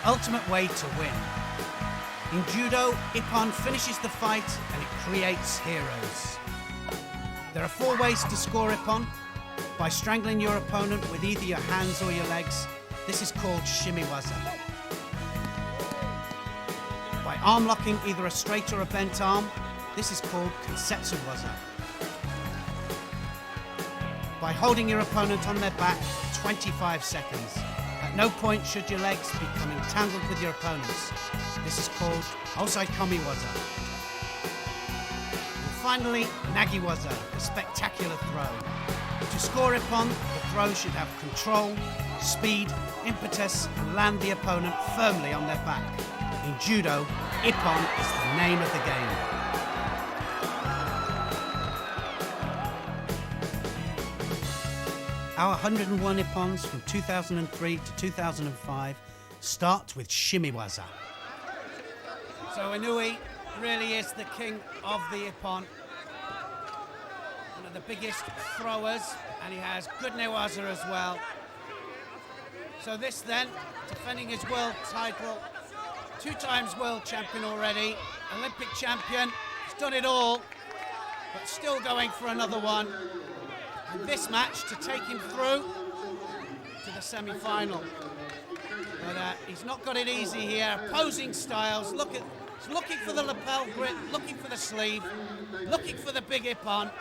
ultimate way to win. In judo, Ippon finishes the fight and it creates heroes. There are 4 ways to score Ippon. By strangling your opponent with either your hands or your legs, this is called shimiwaza. By arm locking either a straight or a bent arm, this is called kansetsu waza. By holding your opponent on their back for 25 seconds. At no point should your legs become entangled with your opponent's. This is called osaikomi waza. And finally, nagi waza, a spectacular throw. To score Ippon, the throw should have control, speed, impetus, and land the opponent firmly on their back. In judo, Ippon is the name of the game. Our 101 Ippons from 2003 to 2005 start with shimiwaza. So Inui really is the king of the Ippon. One of the biggest throwers, and he has good newaza as well. So this then, defending his world title, 2 times world champion already, Olympic champion, he's done it all, but still going for another one. And this match to take him through to the semi-final. But he's not got it easy here. Opposing styles, he's looking for the lapel grip, looking for the sleeve, looking for the big Ippon.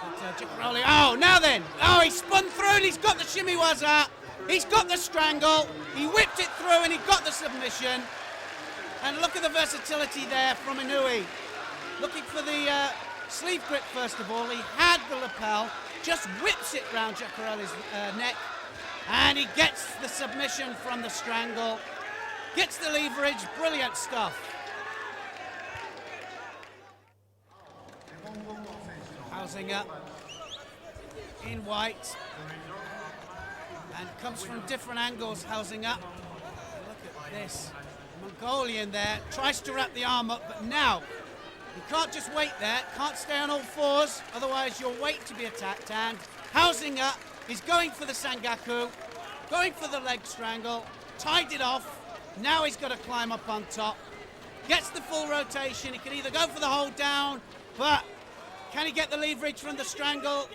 But Giacaroli, oh, now then, oh, he spun through and he's got the shimiwaza. He's got the strangle, he whipped it through and he got the submission. And look at the versatility there from Inui. Looking for the sleeve grip first of all. He had the lapel, just whips it round Giacaroli's neck, and he gets the submission from the strangle, gets the leverage, brilliant stuff. Hausinger in white. And comes from different angles, Hausinger. Look at this. Mongolian there, tries to wrap the arm up, but now, you can't just wait there, can't stay on all 4s, otherwise you'll wait to be attacked. And Hausinger is going for the sangaku, going for the leg strangle, tied it off, now he's got to climb up on top. Gets the full rotation, he can either go for the hold down, but can he get the leverage from the strangle?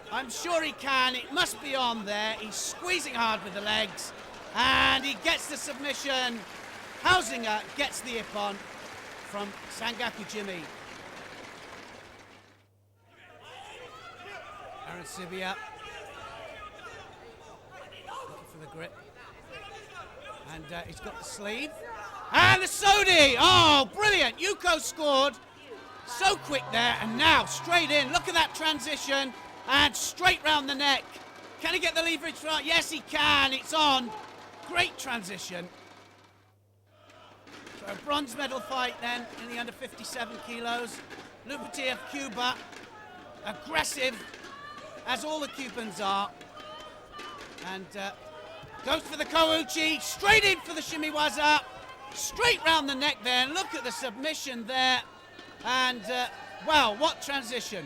I'm sure he can, it must be on there. He's squeezing hard with the legs, and he gets the submission. Hausinger gets the Ippon from Sangaku Jimmy. Aaron Sibia looking for the grip. And he's got the sleeve. And the Sodi! Oh, brilliant! Yuko scored. So quick there, and now straight in. Look at that transition. And straight round the neck. Can he get the leverage from? Yes, he can. It's on. Great transition. So a bronze medal fight then in the under 57 kilos. Lupati of Cuba. Aggressive, as all the Cubans are. And goes for the Kouchi. Straight in for the shimiwaza. Straight round the neck there. And look at the submission there. And, wow, what transition.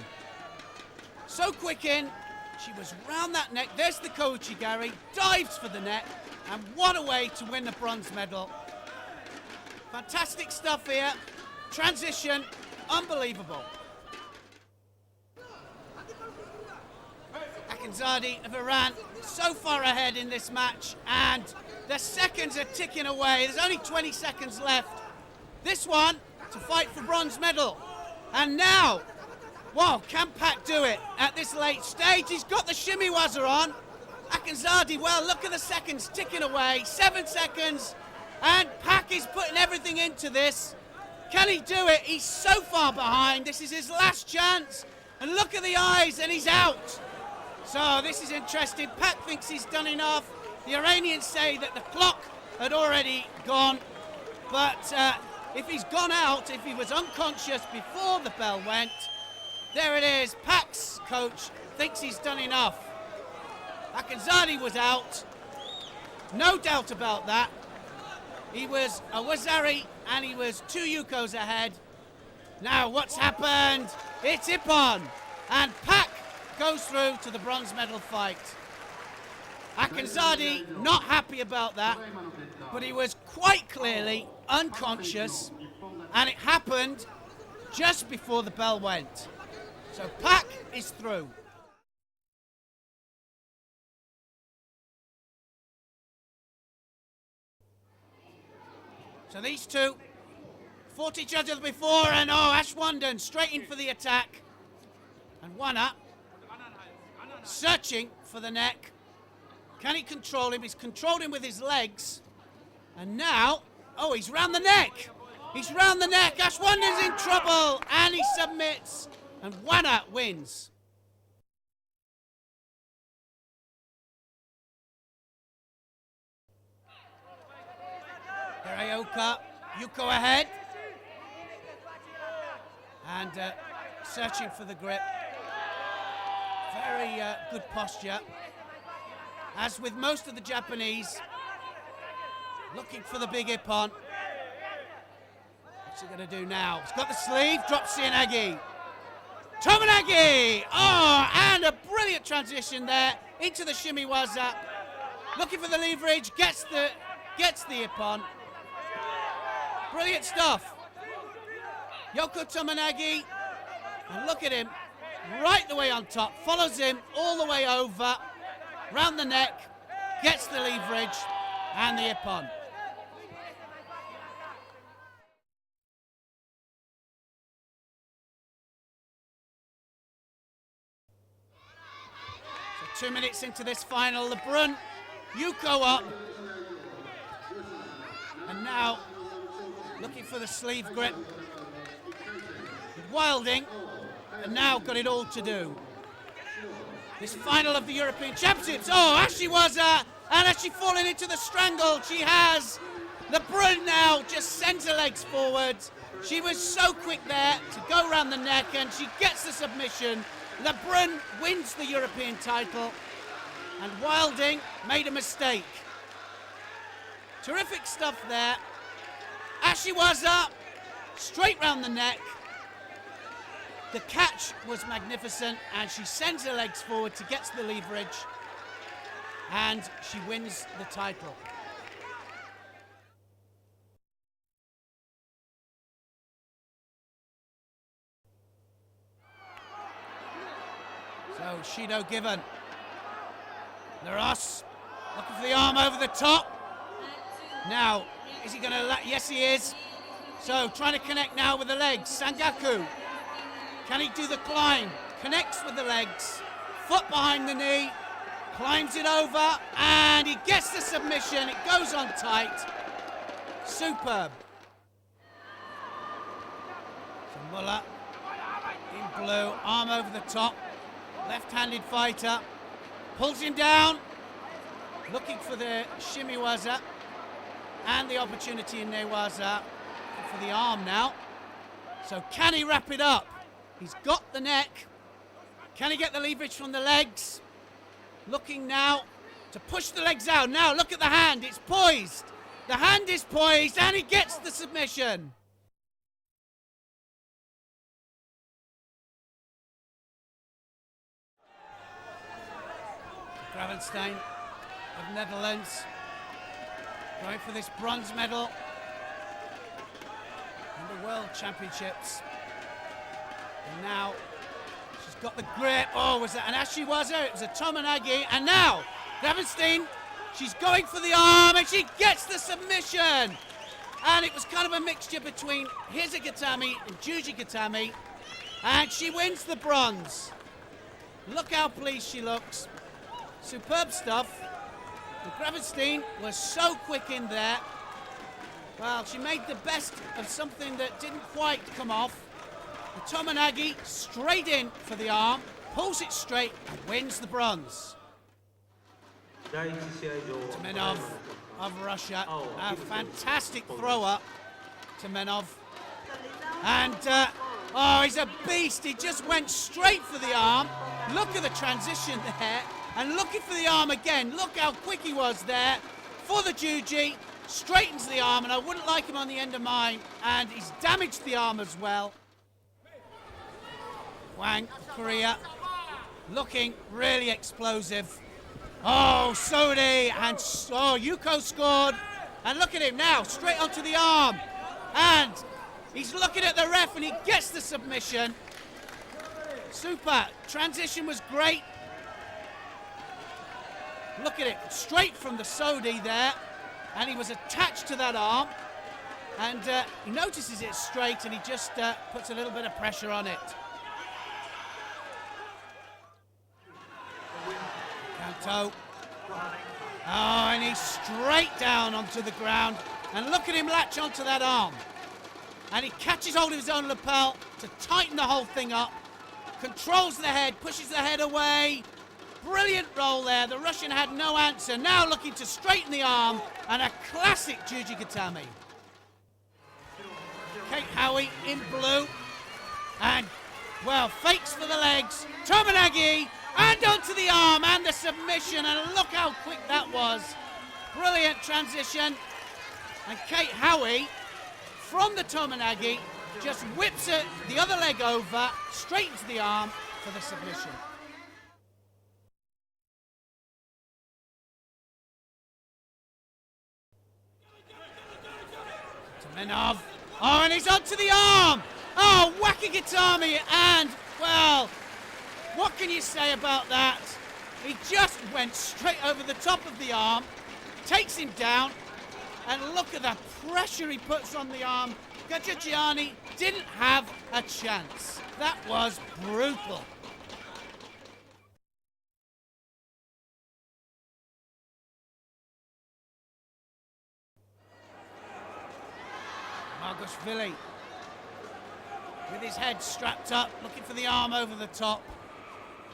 So quick in, she was round that neck. There's the Kouchi, Gary, dives for the neck, and what a way to win the bronze medal. Fantastic stuff here. Transition, unbelievable. Akinzadi of Iran, so far ahead in this match, and the seconds are ticking away. There's only 20 seconds left. This one to fight for bronze medal. And now, wow, can Pak do it at this late stage? He's got the shimiwaza on. Akinzadi, well, look at the seconds ticking away. 7 seconds, and Pak is putting everything into this. Can he do it? He's so far behind. This is his last chance. And look at the eyes, and he's out. So this is interesting. Pak thinks he's done enough. The Iranians say that the clock had already gone. But if he's gone out, if he was unconscious before the bell went, there it is. Pak's coach thinks he's done enough. Akinzadi was out. No doubt about that. He was a Wazari and he was 2 Yukos ahead. Now what's happened? It's Ippon. And Pak goes through to the bronze medal fight. Akanzadi not happy about that, but he was quite clearly unconscious, and it happened just before the bell went. So Pak is through. So these two fought each other before, and Ashwandon straight in for the attack. And one up, searching for the neck. Can he control him? He's controlled him with his legs. And now, he's round the neck. He's round the neck. Ashwandon's in trouble, and he submits. And Wana wins. Hiraoka, Yuko ahead. And searching for the grip. Very good posture. As with most of the Japanese, looking for the big Ippon. What's he going to do now? He's got the sleeve, drops Shianagi. Tomonagi! And a brilliant transition there into the shimiwaza. Looking for the leverage, gets the Ippon. Brilliant stuff. Yoko Tomonagi, and look at him, right the way on top, follows him all the way over, round the neck, gets the leverage, and the Ippon. So 2 minutes into this final, LeBrun, Yuko up, and now looking for the sleeve grip. Wilding, and now got it all to do. This final of the European Championships. Ashiwaza, and as she falling into the strangle, she has LeBrun now just sends her legs forward. She was so quick there to go around the neck, and she gets the submission. LeBrun wins the European title, and Wilding made a mistake. Terrific stuff there. Ashiwaza, straight round the neck. The catch was magnificent, and she sends her legs forward to get the leverage, and she wins the title. So Shido given. Laros looking for the arm over the top. Now, is he going to? Yes, he is. So trying to connect now with the legs. Sangaku. Can he do the climb? Connects with the legs. Foot behind the knee. Climbs it over. And he gets the submission. It goes on tight. Superb. So Muller in blue. Arm over the top. Left-handed fighter. Pulls him down. Looking for the shimiwaza. And the opportunity in newaza. For the arm now. So can he wrap it up? He's got the neck. Can he get the leverage from the legs? Looking now to push the legs out. Now look at the hand, it's poised. The hand is poised, and he gets the submission. Gravenstein of Netherlands going for this bronze medal in the World Championships. And now she's got the grip. Was that an Ashiwaza? It was a Tomonagi. And now Gravenstein, she's going for the arm, and she gets the submission. And it was kind of a mixture between Hisagatami and Jujigatami. And she wins the bronze. Look how pleased she looks. Superb stuff. And Gravenstein was so quick in there. Well, she made the best of something that didn't quite come off. The Tomonagi straight in for the arm, pulls it straight, and wins the bronze. Tumenov of Russia, a fantastic thrower, Tumenov. And, he's a beast. He just went straight for the arm. Look at the transition there. And looking for the arm again. Look how quick he was there for the Juji. Straightens the arm, and I wouldn't like him on the end of mine. And he's damaged the arm as well. Wang, Korea, looking really explosive. Oh, Sodi, and Yuko scored. And look at him now, straight onto the arm. And he's looking at the ref and he gets the submission. Super, transition was great. Look at it, straight from the Sodi there. And he was attached to that arm. And he notices it's straight and he just puts a little bit of pressure on it. Kanto. Oh, and he's straight down onto the ground. And look at him latch onto that arm. And he catches hold of his own lapel to tighten the whole thing up. Controls the head, pushes the head away. Brilliant roll there. The Russian had no answer. Now looking to straighten the arm. And a classic Jujigatame. Kate Howie in blue. And, well, fakes for the legs. Tomonagi. And onto the arm and the submission, and look how quick that was. Brilliant transition. And Kate Howie, from the Tomonagi, just whips it, the other leg over, straight into the arm for the submission. Tomenov. Oh, and he's onto the arm. Oh, Wakigatami, and, well, what can you say about that? He just went straight over the top of the arm, takes him down, and look at the pressure he puts on the arm. Gajagiani didn't have a chance. That was brutal. Margoshvili, with his head strapped up, looking for the arm over the top.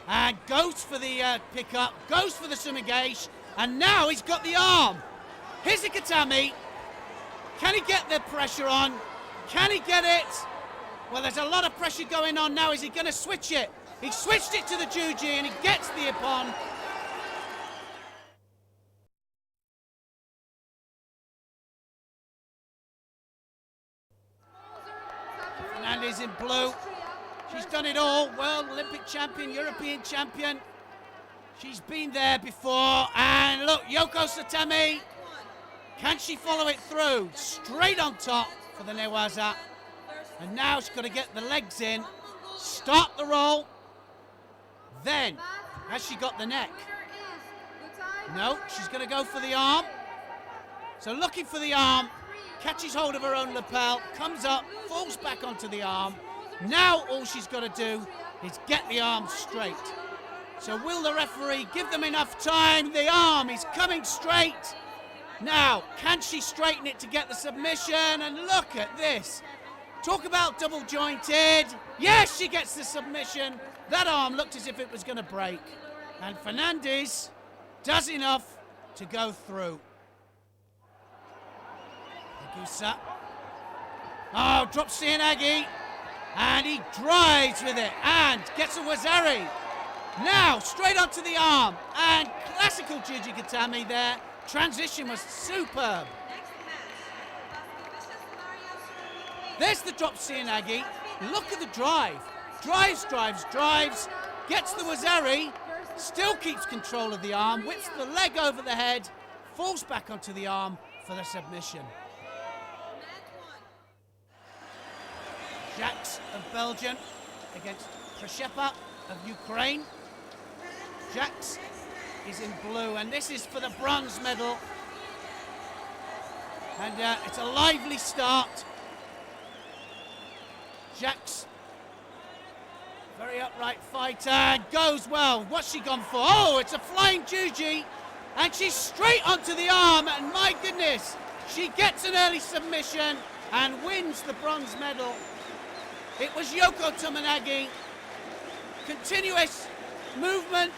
And goes for the pickup, goes for the Sumigeish, and now he's got the arm. Hizukatami, can he get the pressure on? Can he get it? Well, there's a lot of pressure going on now. Is he going to switch it? He switched it to the Juji and he gets the Ippon. Fernandez in blue. She's done it all. World Olympic champion, European champion. She's been there before. And look, Yoko Satemi. Can she follow it through? Straight on top for the Newaza. And now she's got to get the legs in. Start the roll. Then, has she got the neck? No, she's going to go for the arm. So looking for the arm. Catches hold of her own lapel. Comes up, falls back onto the arm. Now all she's got to do is get the arm straight. So will the referee give them enough time? The arm is coming straight. Now, can she straighten it to get the submission? And look at this. Talk about double jointed. Yes, she gets the submission. That arm looked as if it was going to break. And Fernandez does enough to go through. Agusa. Oh, drops Sianagi. And he drives with it and gets a Wazari. Now, straight onto the arm. And classical Jujigatame there. Transition was superb. There's the drop Sianagi. Look at the drive. Drives, drives, drives. Gets the Wazari. Still keeps control of the arm. Whips the leg over the head. Falls back onto the arm for the submission. Jacks of Belgium against Przeszepa of Ukraine. Jacks is in blue, and this is for the bronze medal. And it's a lively start. Jacks, very upright fighter, goes well. What's she gone for? Oh, it's a flying Juji, and she's straight onto the arm, and my goodness, she gets an early submission and wins the bronze medal. It was Yoko Tomonagi. Continuous movement.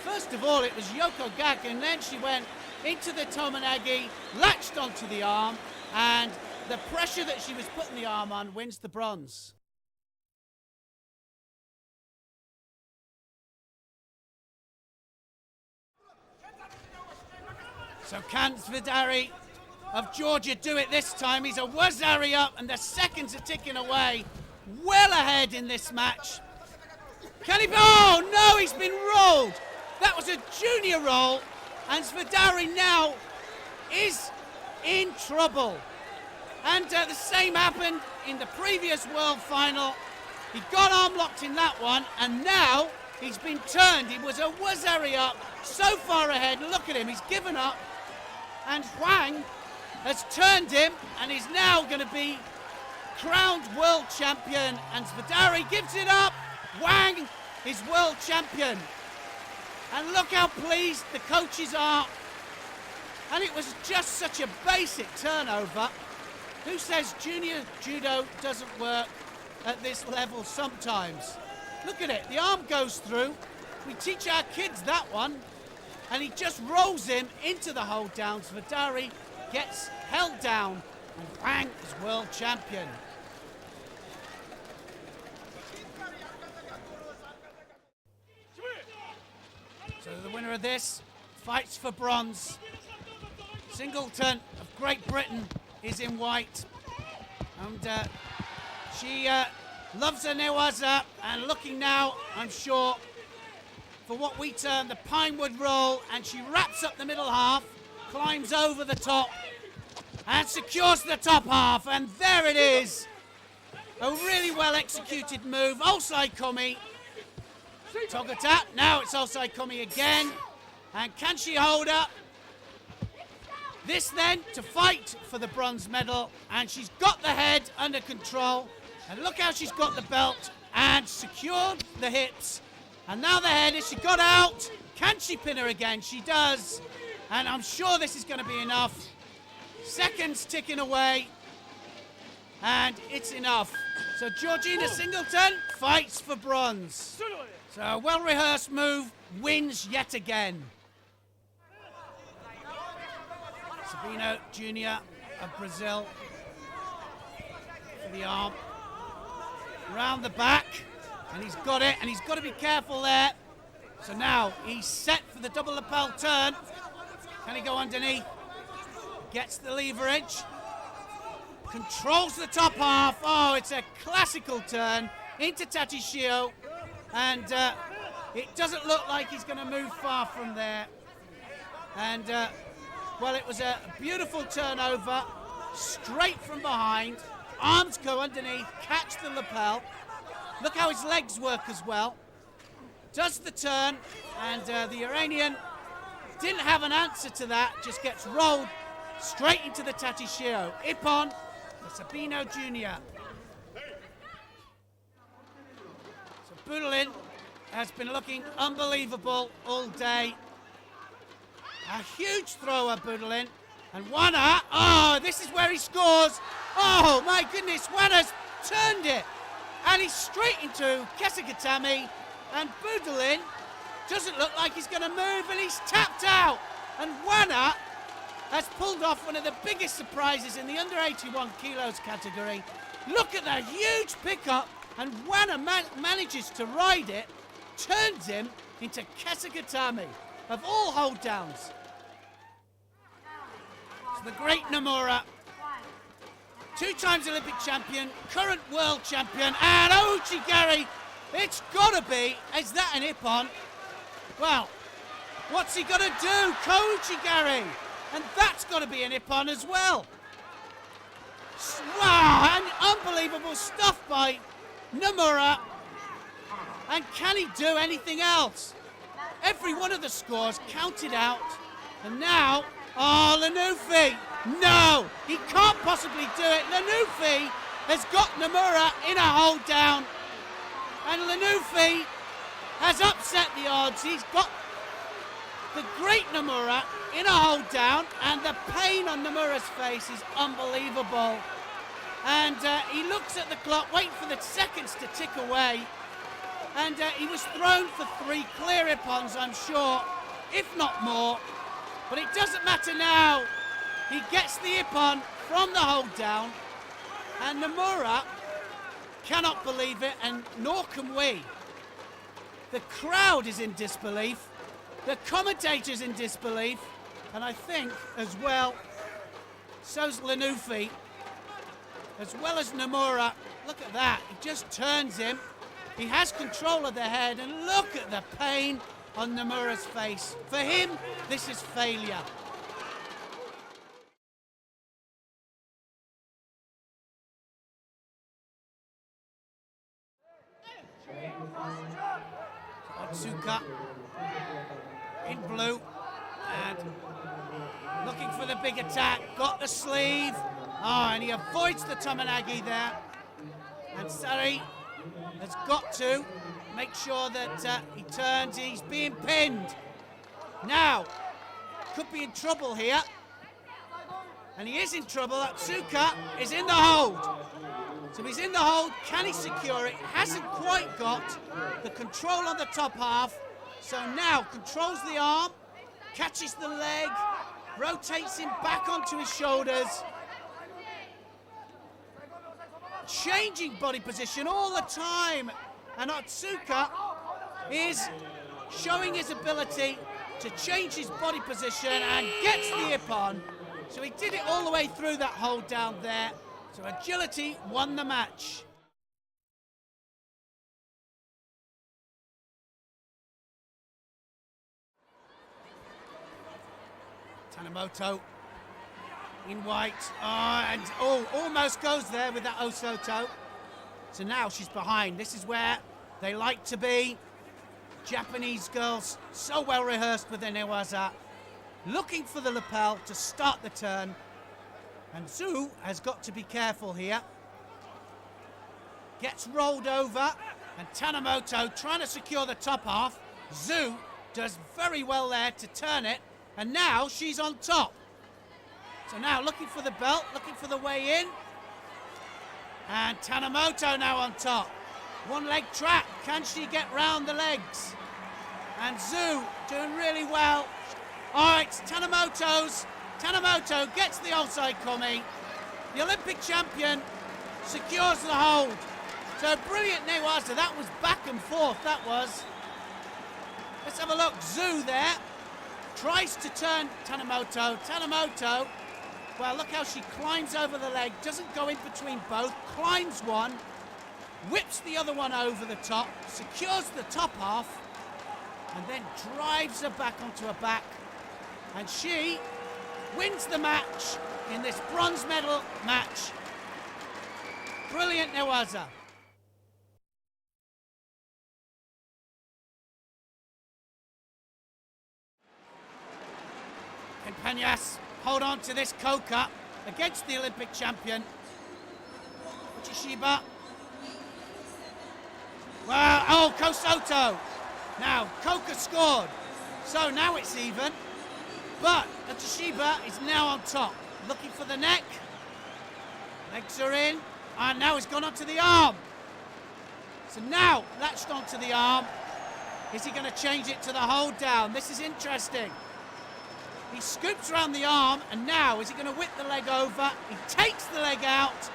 First of all, it was Yoko Gak, and then she went into the Tomonagi, latched onto the arm, and the pressure that she was putting the arm on wins the bronze. So can Svidari of Georgia do it this time? He's a Wazari up, and the seconds are ticking away. Well ahead in this match. Can he? Oh no, he's been rolled. That was a junior roll. And Svidari now is in trouble. And the same happened in the previous world final. He got arm locked in that one, and now he's been turned. He was a wazari up, so far ahead. Look at him, he's given up. And Huang has turned him, and he's now going to be crowned world champion. And Svidari gives it up. Huang is world champion. And look how pleased the coaches are. And it was just such a basic turnover. Who says junior judo doesn't work at this level sometimes? Look at it, the arm goes through. We teach our kids that one. And he just rolls him into the hold down. Svidari gets held down. And Huang is world champion. So the winner of this fights for bronze. Singleton of Great Britain is in white. And she loves her newaza, and looking now, I'm sure, for what we term the Pinewood roll, and she wraps up the middle half, climbs over the top, and secures the top half, and there it is. A really well executed move. Osai Komi. Togata, now it's Osai Komi again. And can she hold up? This then to fight for the bronze medal, and she's got the head under control. And look how she's got the belt and secured the hips. And now the head, is she got out? Can she pin her again? She does. And I'm sure this is going to be enough. Seconds ticking away. And it's enough. So Georgina Singleton fights for bronze. So a well-rehearsed move wins yet again. Sabino Jr. of Brazil for the arm. Round the back. And he's got it, and he's got to be careful there. So now he's set for the double lapel turn. Can he go underneath? Gets the leverage. Controls the top half. Oh, it's a classical turn into Tatishio. And it doesn't look like he's going to move far from there. And, well, it was a beautiful turnover. Straight from behind. Arms go underneath, catch the lapel. Look how his legs work as well. Does the turn, and the Iranian didn't have an answer to that, just gets rolled straight into the Tatishio. Ippon for Sabino Jr. So Budolin has been looking unbelievable all day. A huge thrower, Budolin. And Wana, oh, this is where he scores. Oh, my goodness, Wana's turned it. And he's straight into Kesagatami, and Budolin doesn't look like he's going to move, and he's tapped out. And Wana has pulled off one of the biggest surprises in the under 81 kilos category. Look at that huge pickup, and Wana manages to ride it, turns him into Kesagatami of all hold downs. So the great Nomura, 2 times Olympic champion, current world champion, and Ouchigari, it's gotta be, is that an Ippon? Well, what's he gotta do? Kouchigari, and that's gotta be an Ippon as well. Wow, and unbelievable stuff by Nomura, and can he do anything else? Every one of the scores counted out, and now, oh, Lanufi. No, he can't possibly do it. Lanufi has got Nomura in a hold down. And Lanufi has upset the odds. He's got the great Nomura in a hold down, and the pain on Nomura's face is unbelievable. And he looks at the clock, waiting for the seconds to tick away. And he was thrown for 3 clear Ippons, I'm sure, if not more. But it doesn't matter now. He gets the Ippon from the hold down, and Nomura cannot believe it, and nor can we. The crowd is in disbelief, the commentators in disbelief, and I think as well, so's Lanufi, as well as Nomura. Look at that, he just turns him. He has control of the head, and look at the pain on Nomura's face. For him, this is failure. Otsuka in blue and looking for the big attack. Got the sleeve. Oh, and he avoids the Tomonagi there. And Sari has got to make sure that he turns. He's being pinned. Now, could be in trouble here. And he is in trouble. Otsuka is in the hold. So he's in the hold. Can he secure it? Hasn't quite got the control on the top half. So now controls the arm, catches the leg, rotates him back onto his shoulders. Changing body position all the time. And Otsuka is showing his ability to change his body position and gets the Ippon. So he did it all the way through that hold down there. So agility won the match. Tanimoto in white. And almost goes there with that Osoto. So now she's behind. This is where they like to be. Japanese girls, so well rehearsed with their newaza. Looking for the lapel to start the turn. And Zhu has got to be careful here. Gets rolled over. And Tanimoto trying to secure the top half. Zhu does very well there to turn it. And now she's on top. So now looking for the belt, looking for the way in. And Tanimoto now on top. One leg trap. Can she get round the legs? And Zhu doing really well. All right, Tanimoto gets the outside kumi. The Olympic champion secures the hold. So brilliant newaza. That was back and forth, that was. Let's have a look. Zhu there. Tries to turn Tanimoto. Tanimoto, well, look how she climbs over the leg. Doesn't go in between both. Climbs one. Whips the other one over the top. Secures the top half. And then drives her back onto her back. And she wins the match in this bronze medal match. Brilliant newaza. Can Peñas hold on to this Koka against the Olympic champion? Uchishiba. Well, Kosoto. Now, Koka scored. So now it's even. But Uchishiba is now on top. Looking for the neck. Legs are in. And now he's gone onto the arm. So now latched onto the arm. Is he going to change it to the hold down? This is interesting. He scoops around the arm, and now is he going to whip the leg over? He takes the leg out,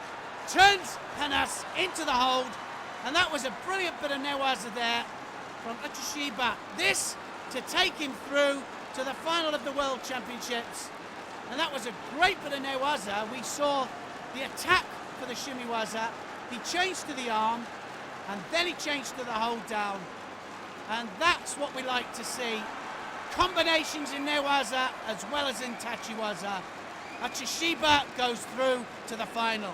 turns Peñas into the hold, and that was a brilliant bit of newaza there from Uchishiba. This to take him through to the final of the World Championships, and that was a great bit of newaza. We saw the attack for the shimiwaza. He changed to the arm, and then he changed to the hold down, and that's what we like to see. Combinations in newaza as well as in tachiwaza. Uchishiba goes through to the final.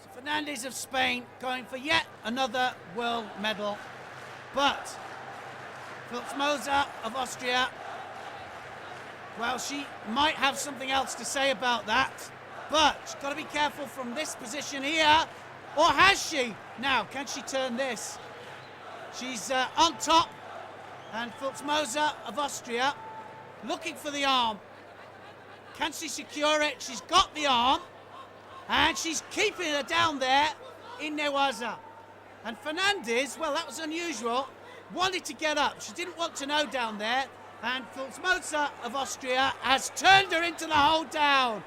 So Fernandez of Spain going for yet another world medal. But Filzmoser of Austria, well, she might have something else to say about that. But she's got to be careful from this position here. Or has she? Now, can she turn this? She's on top, and Filzmoser of Austria looking for the arm. Can she secure it? She's got the arm, and she's keeping her down there in newaza. And Fernandez, well, that was unusual, wanted to get up. She didn't want to know down there, and Filzmoser of Austria has turned her into the hold down.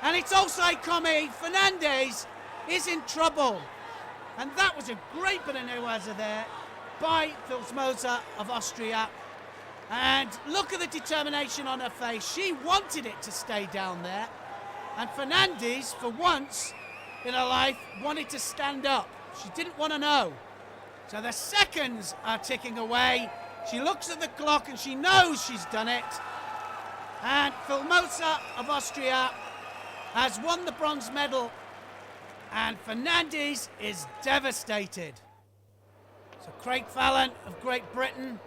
And it's offside kumi. Fernandez is in trouble. And that was a great bit of newaza there by Filzmoser of Austria. And look at the determination on her face. She wanted it to stay down there. And Fernandez, for once in her life, wanted to stand up. She didn't want to know. So the seconds are ticking away. She looks at the clock and she knows she's done it. And Formosa of Austria has won the bronze medal. And Fernandez is devastated. So Craig Fallon of Great Britain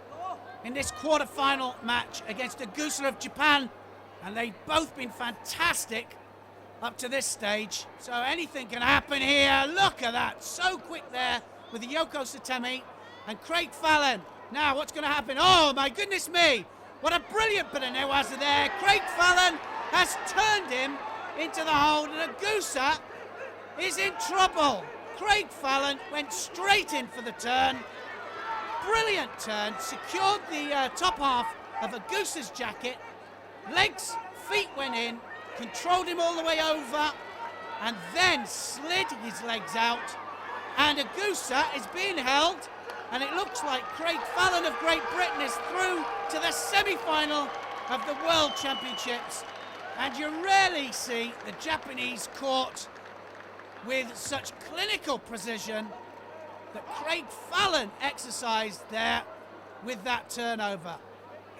in this quarter-final match against Agusa of Japan. And they've both been fantastic up to this stage. So anything can happen here. Look at that. So quick there with the Yoko Satemi and Craig Fallon. Now what's going to happen? Oh my goodness me. What a brilliant bit of newaza there. Craig Fallon has turned him into the hold and Agusa is in trouble. Craig Fallon went straight in for the turn. Brilliant turn. Secured the top half of Agusa's jacket. Legs, feet went in. Controlled him all the way over. And then slid his legs out. And Agusa is being held. And it looks like Craig Fallon of Great Britain is through to the semi-final of the World Championships. And you rarely see the Japanese caught with such clinical precision that Craig Fallon exercised there with that turnover.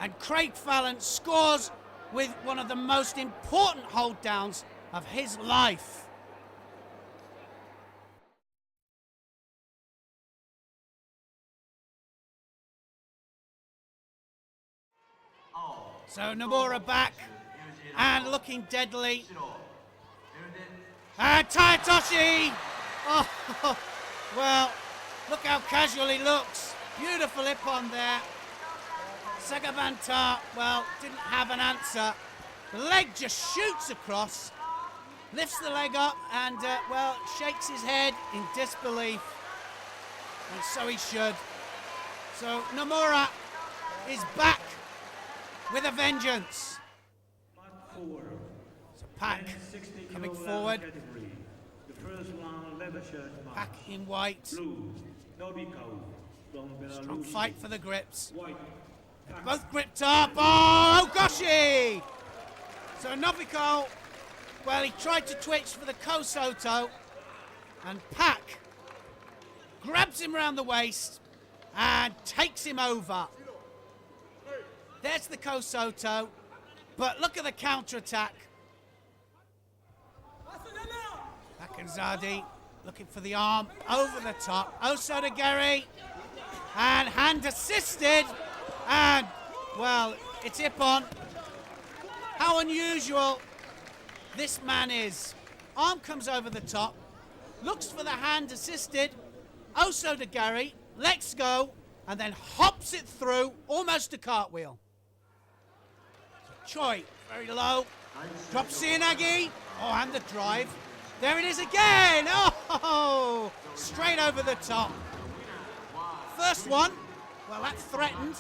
And Craig Fallon scores with one of the most important hold downs of his life. So Nomura back and looking deadly. And Taitoshi! Oh, well, look how casual he looks. Beautiful Ippon there. Sagabanta, well, didn't have an answer. The leg just shoots across, lifts the leg up and, well, shakes his head in disbelief. And so he should. So Nomura is back with a vengeance. So Pak coming forward. Pak in white. Strong fight for the grips. They're both gripped up. Oh, Goshi! So Nobiko, well, he tried to twitch for the Kosoto. And Pak grabs him around the waist and takes him over. There's the Kosoto, but look at the counter-attack. Akanzadi looking for the arm over the top. Osodageri and hand assisted. And, well, it's Ippon. How unusual this man is. Arm comes over the top, looks for the hand assisted. Osodageri lets go and then hops it through, almost a cartwheel. Choi, very low, drops Siyanagi, oh, and the drive. There it is again, oh, straight over the top. First one, well, that threatened.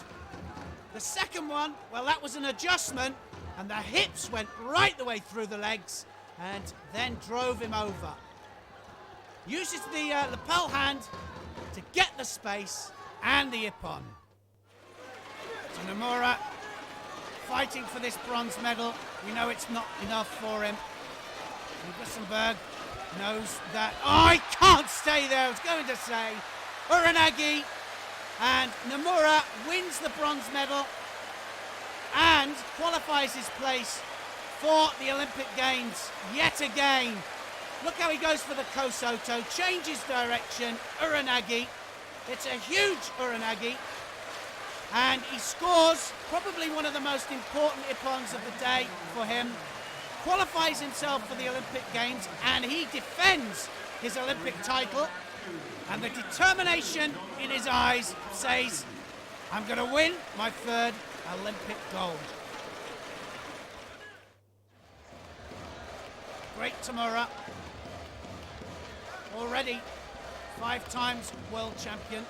The second one, well, that was an adjustment, and the hips went right the way through the legs, and then drove him over. Uses the lapel hand to get the space, and the Ippon. So Nomura fighting for this bronze medal. We know it's not enough for him. And Gussenberg knows that. Oh, he can't stay there, I was going to say. Uranagi. And Nomura wins the bronze medal and qualifies his place for the Olympic Games yet again. Look how he goes for the Kosoto, changes direction, Uranagi. It's a huge Uranagi. And he scores probably one of the most important Ippons of the day for him. Qualifies himself for the Olympic Games and he defends his Olympic title. And the determination in his eyes says, I'm going to win my third Olympic gold. Great Tamura. Already 5 times world champion.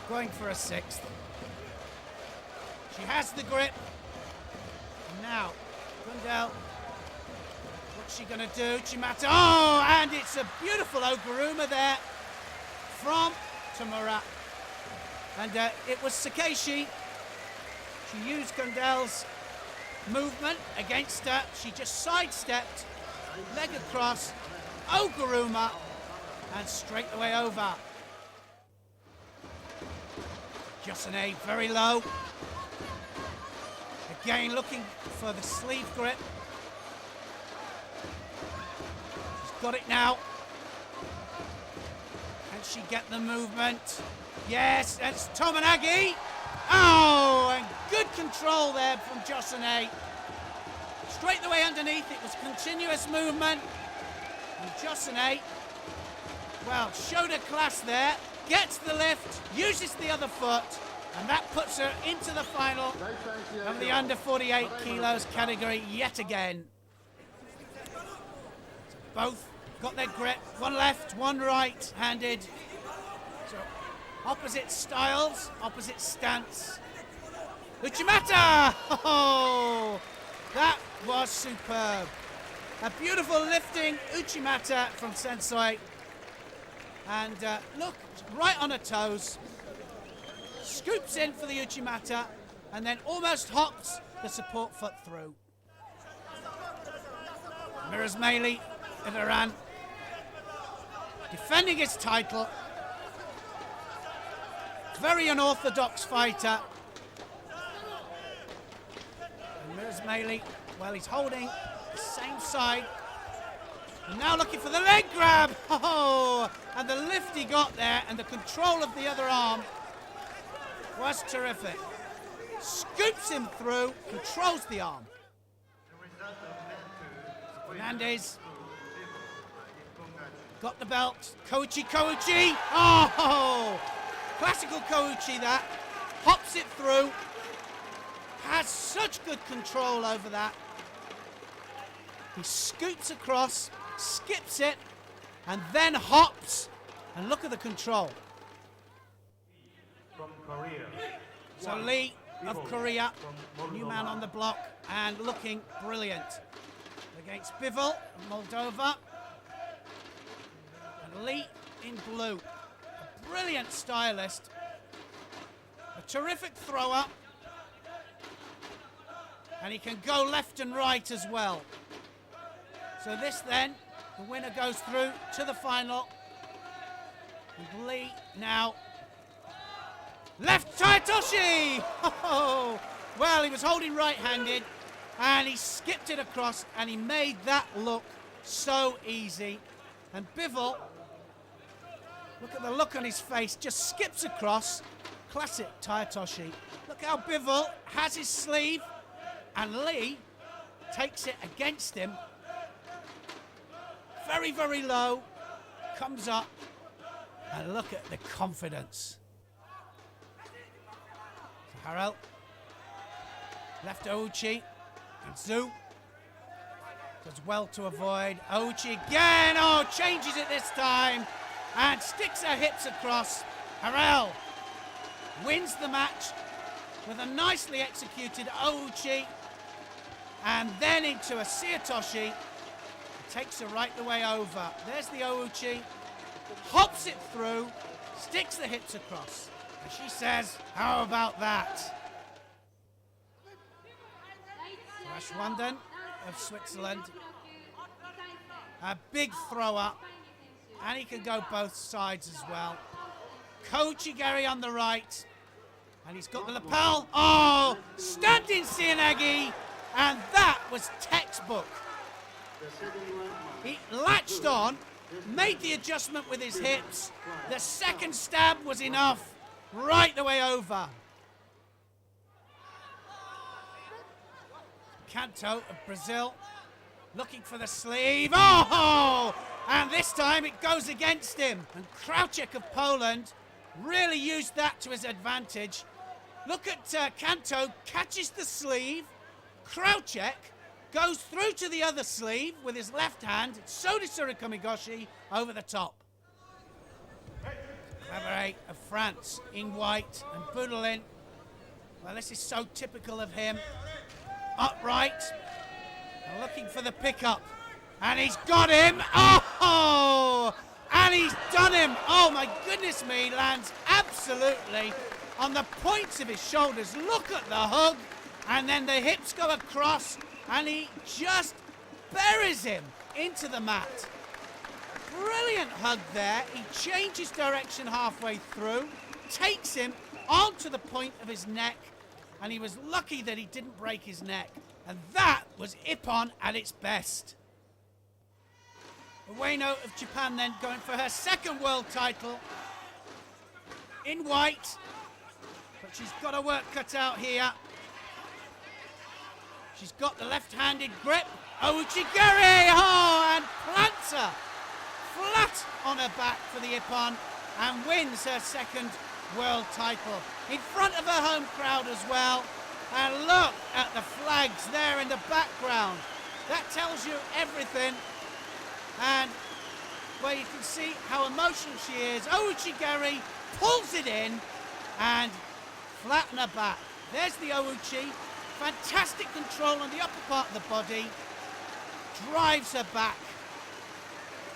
Going for a 6th. She has the grip. Now, Gundel. What's she going to do? Chimata. Oh, and it's a beautiful Oguruma there from Tamura. And it was Sakeshi. She used Gundel's movement against her. She just sidestepped, leg across, Oguruma, and straight the way over. Josune very low. Again, looking for the sleeve grip. She's got it now. Can she get the movement? Yes, that's Tomonagi. Oh, and good control there from Josune. Straight the way underneath, it was continuous movement. And Josune, well, showed her class there. Gets the lift, uses the other foot, and that puts her into the final of the under 48 kilos category yet again. So both got their grip, one left, one right-handed. So opposite styles, opposite stance. Uchimata! Oh, that was superb. A beautiful lifting Uchimata from Sensei. And look, right on her toes. Scoops in for the Uchimata and then almost hops the support foot through. Mirrors Meili of Iran, defending his title. Very unorthodox fighter. And Mirrors Meili, well, he's holding the same side. And now looking for the leg grab. Oh, and the lift he got there and the control of the other arm was terrific. Scoops him through, controls the arm. Fernandez got the belt. Kouchi. Oh, classical Kouchi that. Hops it through. Has such good control over that. He scoots across, skips it, and then hops. And look at the control. From Korea. So Lee of Korea, new man on the block, and looking brilliant. Against Bivol of Moldova. And Lee in blue. A brilliant stylist. A terrific thrower. And he can go left and right as well. So this then, the winner goes through to the final. And Lee now. Left Taitoshi! Oh, well, he was holding right-handed and he skipped it across and he made that look so easy. And Bivol, look at the look on his face, just skips across. Classic Taitoshi. Look how Bivol has his sleeve and Lee takes it against him. Very, very low, comes up, and look at the confidence. So Harel, left Ouchi, and Zhu does well to avoid. Ouchi again, oh, changes it this time, and sticks her hips across. Harel wins the match with a nicely executed Ouchi, and then into a Seatoshi. Takes her right the way over. There's the Ouchi. Hops it through. Sticks the hips across. And she says, how about that? Rashwandan of Switzerland. A big thrower. And he can go both sides as well. Kochigari on the right. And he's got the lapel. Oh! Standing Seanagi. And that was textbook. He latched on, made the adjustment with his hips. The second stab was enough, right the way over. Kanto of Brazil, looking for the sleeve. Oh! And this time it goes against him. And Krauczek of Poland really used that to his advantage. Look at Kanto, catches the sleeve. Krauczek goes through to the other sleeve with his left hand. So does Surikomigoshi over the top. Claveret of France in white and Boudelin. Well, this is so typical of him. Upright. And looking for the pickup. And he's got him. Oh! And he's done him. Oh, my goodness me. Lands absolutely on the points of his shoulders. Look at the hug. And then the hips go across. And he just buries him into the mat. Brilliant hug there. He changes direction halfway through, takes him onto the point of his neck, and he was lucky that he didn't break his neck. And that was Ippon at its best. Ueno of Japan then going for her second world title in white, but she's got her work cut out here. She's got the left-handed grip. Ouchigiri! Oh, and plants her flat on her back for the Ippon and wins her second world title in front of her home crowd as well. And look at the flags there in the background. That tells you everything. And well, you can see how emotional she is. Ouchigiri pulls it in and flat on her back. There's the Ouchi. Fantastic control on the upper part of the body. Drives her back.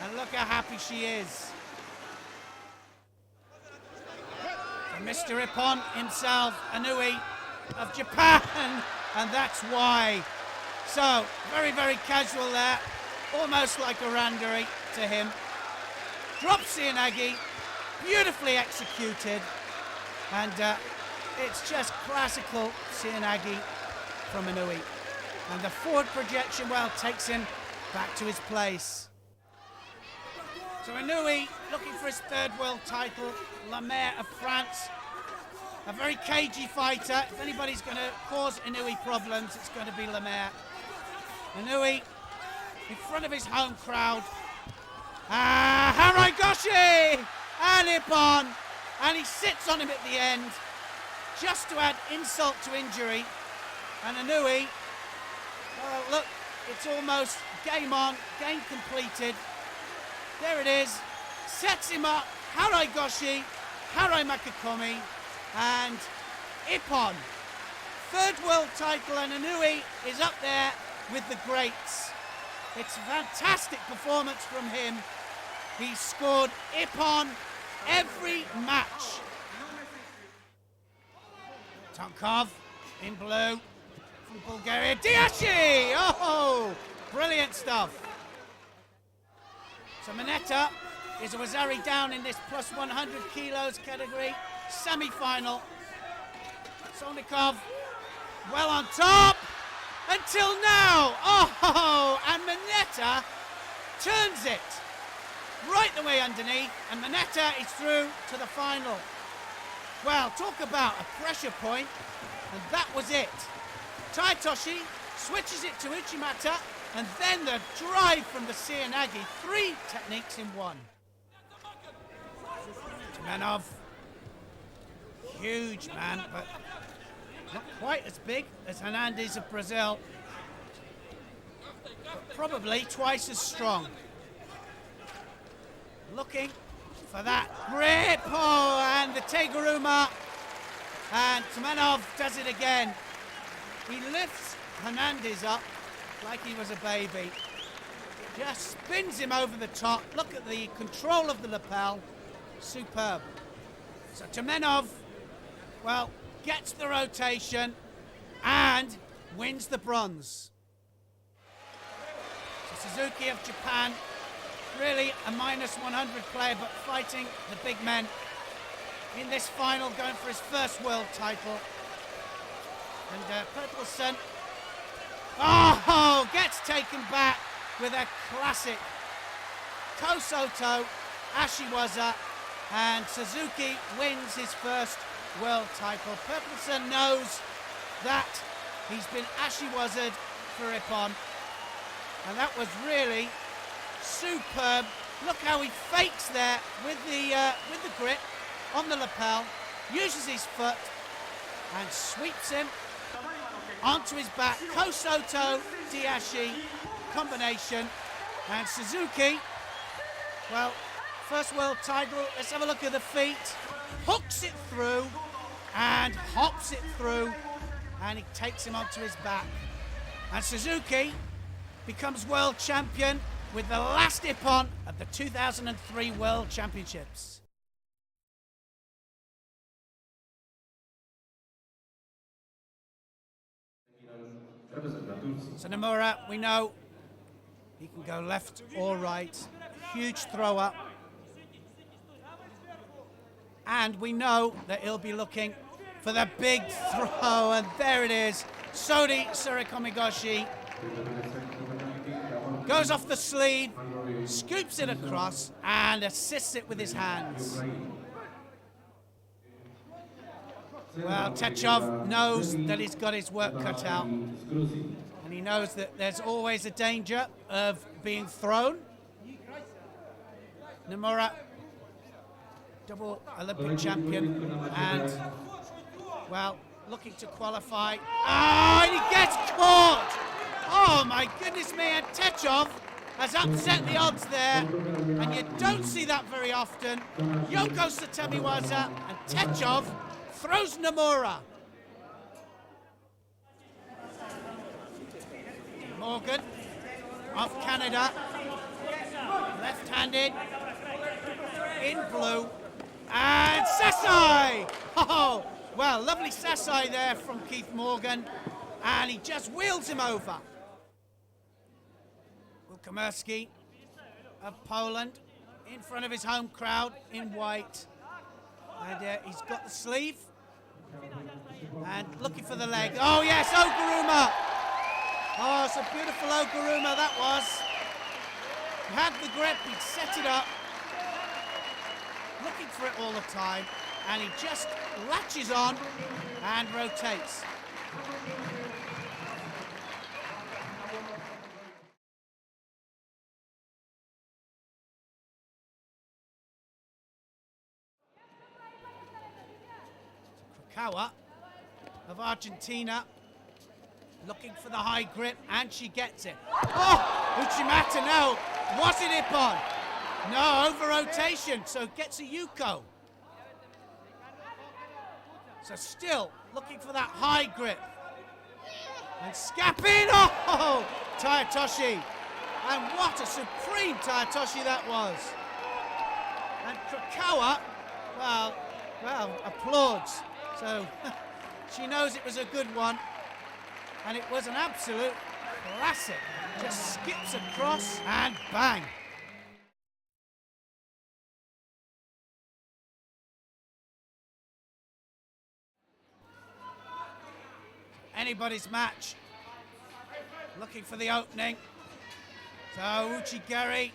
And look how happy she is. And Mr. Ippon himself, Anui of Japan, and that's why. So, very, very casual there. Almost like a randori to him. Drops Seoinage, beautifully executed. And it's just classical Seoinage from Anui. And the forward projection, well, takes him back to his place. So Anui looking for his third world title, La Mer of France. A very cagey fighter. If anybody's going to cause Anui problems, it's going to be La Mer. Anui in front of his home crowd. Haraigoshi! And Ippon. And he sits on him at the end, just to add insult to injury. And Anui, well, look, it's almost game on, game completed. There it is. Sets him up. Haraigoshi, Harai Makakomi, and Ippon. Third world title, and Anui is up there with the greats. It's a fantastic performance from him. He scored Ippon every match. Tonkov in blue from Bulgaria. Diashi! Oh, brilliant stuff. So Moneta is a Wazari down in this plus 100 kilos category. Semi-final. Solnikov well on top until now. Oh, and Moneta turns it right the way underneath, and Moneta is through to the final. Well, talk about a pressure point, and that was it. Taitoshi switches it to Uchimata, and then the drive from the Seoinage. 3 techniques in one. Tumenov, huge man, but not quite as big as Hernandez of Brazil. But probably twice as strong. Looking for that grip, oh, and the Teguruma, and Tumenov does it again. He lifts Hernandez up like he was a baby. Just spins him over the top. Look at the control of the lapel. Superb. So Tumenov, well, gets the rotation and wins the bronze. So Suzuki of Japan, really a minus 100 player, but fighting the big men in this final, going for his first world title. And Purpleson, oh, gets taken back with a classic Kosoto Ashiwaza, and Suzuki wins his first world title. Purpleson knows that he's been Ashiwaza'd for Ippon, and that was really superb. Look how he fakes there with the grip on the lapel, uses his foot and sweeps him onto his back. Kosoto Diashi combination, and Suzuki, well, first world title. Let's have a look at the feet. Hooks it through and hops it through, and he takes him onto his back. And Suzuki becomes world champion with the last Ippon at the 2003 World Championships. So Nomura, we know he can go left or right. Huge throw up. And we know that he'll be looking for the big throw, and there it is. Sodi Surikomigoshi goes off the sleeve, scoops it across, and assists it with his hands. Well, Techov knows that he's got his work cut out, and he knows that there's always a danger of being thrown. Nomura, double Olympic champion, and, well, looking to qualify. Oh, and he gets caught! Oh, my goodness me, and Techov has upset the odds there, and you don't see that very often. Yoko Satemiwaza, and Techov throws Nomura. Morgan, of Canada, left-handed, in blue, and Sasai! Oh, well, lovely Sasai there from Keith Morgan, and he just wheels him over. Will Komerski of Poland, in front of his home crowd in white, and he's got the sleeve, and looking for the leg. Oh yes, Oguruma! Oh, it's a beautiful Oguruma that was. He had the grip, he'd set it up, looking for it all the time, and he just latches on and rotates. Krakawa of Argentina, looking for the high grip, and she gets it. Oh, Uchimata, no. Was it Ippon? No, over rotation, so gets a Yuko. So still looking for that high grip. And Scapin, oh, Tayatoshi. And what a supreme Tayatoshi that was. And Krakawa, well, applauds. So she knows it was a good one. And it was an absolute classic. Just skips across and bang. Anybody's match. Looking for the opening. So Uchigari.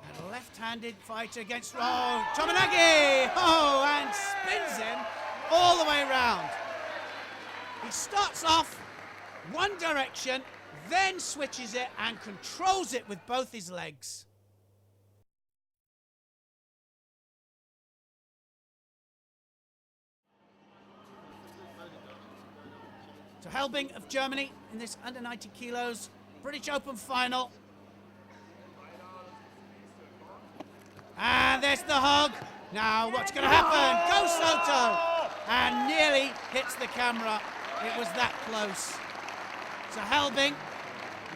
And a left-handed fighter against Tominagi. Oh, and spins him all the way around. He starts off one direction, then switches it and controls it with both his legs. So Helbing of Germany in this under 90 kilos British Open final. And there's the hug. Now what's going to happen? Go Soto! And nearly hits the camera. It was that close. So Helbing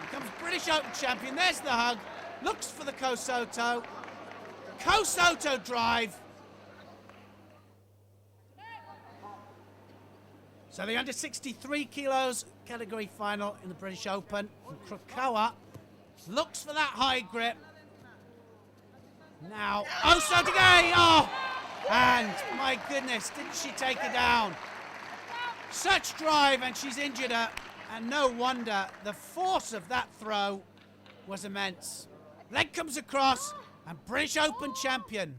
becomes British Open champion. There's the hug. Looks for the Kosoto. Kosoto drive. So the under 63 kilos category final in the British Open. And Krakawa looks for that high grip. Now, Osotogay! Oh! And my goodness, didn't she take her down? Such drive, and she's injured her. And no wonder, the force of that throw was immense. Leg comes across, and British Open champion.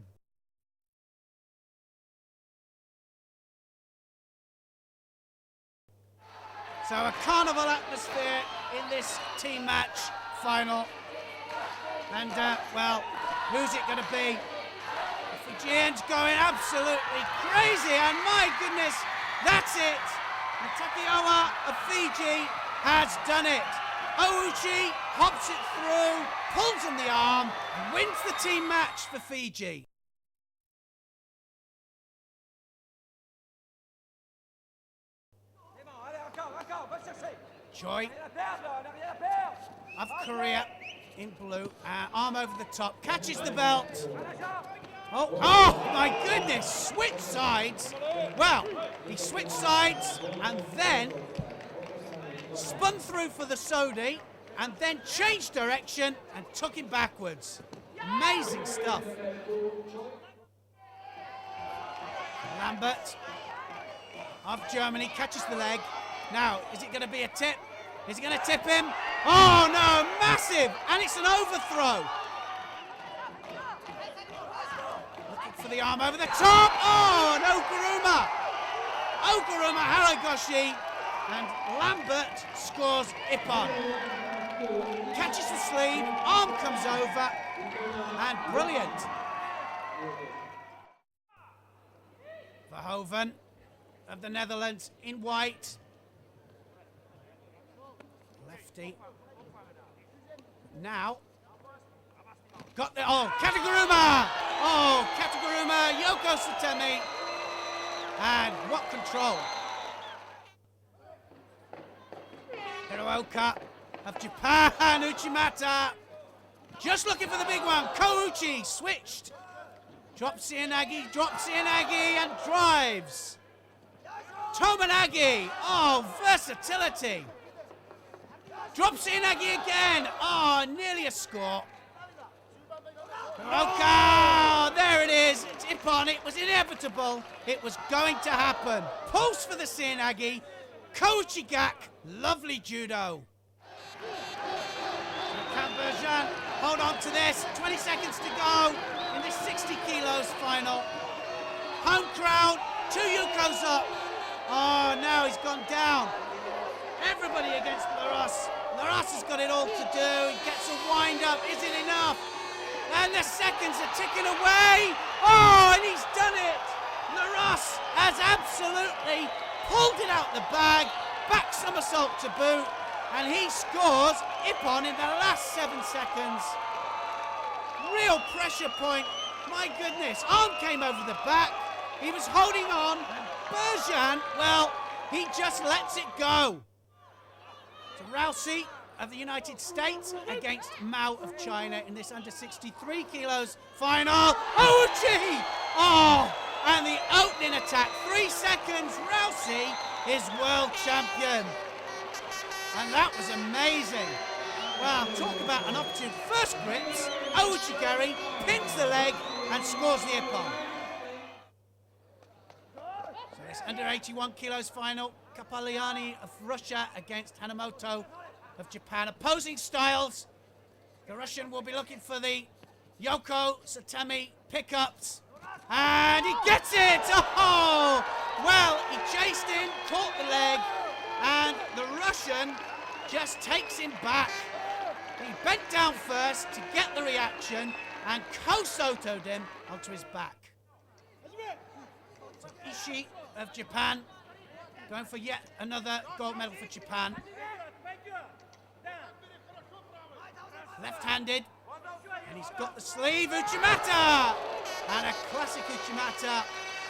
So a carnival atmosphere in this team match final. And, well, who's it going to be? The Fijians going absolutely crazy, and my goodness, that's it. And Takioa of Fiji has done it. Ouchi hops it through, pulls on the arm, and wins the team match for Fiji. Choi of Korea in blue, arm over the top, catches the belt. Oh my goodness, switch sides. Well, he switched sides and then spun through for the Sodi and then changed direction and took him backwards. Amazing stuff. Lambert of Germany catches the leg. Now, is it going to be a tip? Is it going to tip him? Oh no, massive! And it's an overthrow. Looking for the arm over the top. Oh, and Oguruma Haragoshi. And Lambert scores Ippon. Catches the sleeve, arm comes over, and brilliant. Verhoeven of the Netherlands in white. Lefty. Now, got the, Kataguruma! Oh, Kataguruma, Yoko Satemi. And what control. Hiroka of Japan, Uchimata. Just looking for the big one. Kouchi switched. Drops Ianagi, and drives. Tomonagi, oh, versatility. Drops Ianagi again. Oh, nearly a score. Hiroka, there it is. It's Ippon. It was inevitable. It was going to happen. Pulse for the Seoinage. Kouchi Gak, lovely judo. Berjan, hold on to this. 20 seconds to go in this 60 kilos final. Home crowd, 2 Yukos up. Oh, now he's gone down. Everybody against Laros. Laros has got it all to do. He gets a wind up. Is it enough? And the seconds are ticking away. Oh, and he's done it. Laros has absolutely pulled it out the bag. Back somersault to boot. And he scores Ippon in the last 7 seconds. Real pressure point. My goodness. Arm came over the back. He was holding on. Berjan, well, he just lets it go. So Rousey of the United States against Mao of China in this under 63 kilos final. Ouchi! Oh, and the opening attack. 3 seconds. Rousey is world champion. And that was amazing. Well, talk about an opportunity. First grips, Ouchigari pins the leg and scores the Ippon. So this under 81 kilos final, Kapagliani of Russia against Hanamoto of Japan. Opposing styles. The Russian will be looking for the Yoko Satemi pickups. And he gets it! Oh! Well, he chased in, caught the leg, and the Russian just takes him back. He bent down first to get the reaction and Kosoto'd him onto his back. So Ishii of Japan going for yet another gold medal for Japan. Left-handed, and he's got the sleeve, Uchimata! And a classic Uchimata